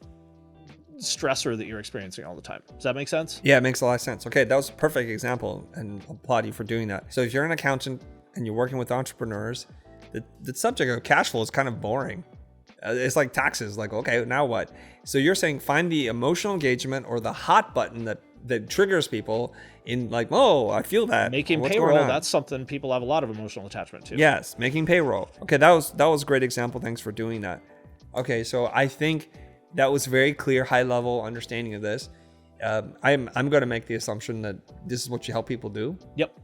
stressor that you're experiencing all the time. Does that make sense? Yeah, it makes a lot of sense. Okay, that was a perfect example and I applaud you for doing that. So if you're an accountant and you're working with entrepreneurs, the subject of cash flow is kind of boring. It's like taxes. Like, okay, now what? So you're saying find the emotional engagement or the hot button that triggers people in like, oh, I feel that. Making What's payroll, going on? that's something people have a lot of emotional attachment to. Yes, making payroll. Okay, that was a great example. Thanks for doing that. Okay, so I think that was very clear, high level understanding of this. I'm going to make the assumption that this is what you help people do. Yep.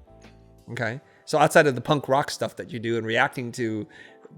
Okay, so outside of the punk rock stuff that you do and reacting to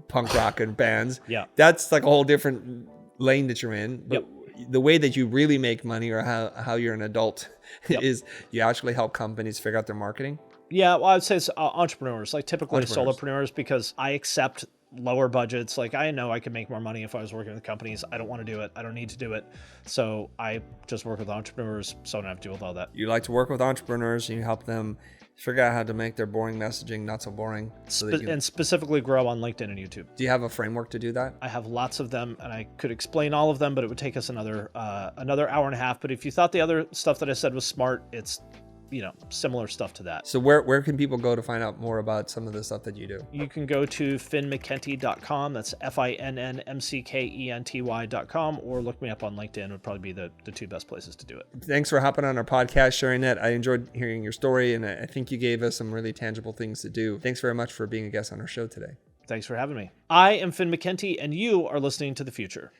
punk rock and bands, Yeah. that's like a whole different lane that you're in. But the way that you really make money, or how you're an adult, is you actually help companies figure out their marketing. Yeah, well, I would say it's entrepreneurs, like typically Entrepreneurs. solopreneurs, because I accept lower budgets. Like I know I could make more money if I was working with companies. I don't want to do it. I don't need to do it. So I just work with entrepreneurs, so I don't have to deal with all that. You like to work with entrepreneurs and you help them figure out how to make their boring messaging not so boring. So that And specifically grow on LinkedIn and YouTube. do you have a framework to do that? I have lots of them, and I could explain all of them, but it would take us another hour and a half. But if you thought the other stuff that I said was smart, it's similar stuff to that. So where can people go to find out more about some of the stuff that you do? You can go to finnmckenty.com. That's FINNMCKENTY.com, or look me up on LinkedIn would probably be the two best places to do it. Thanks for hopping on our podcast, sharing that. I enjoyed hearing your story, and I think you gave us some really tangible things to do. Thanks very much for being a guest on our show today. Thanks for having me. I am Finn McKenty, and you are listening to The Future.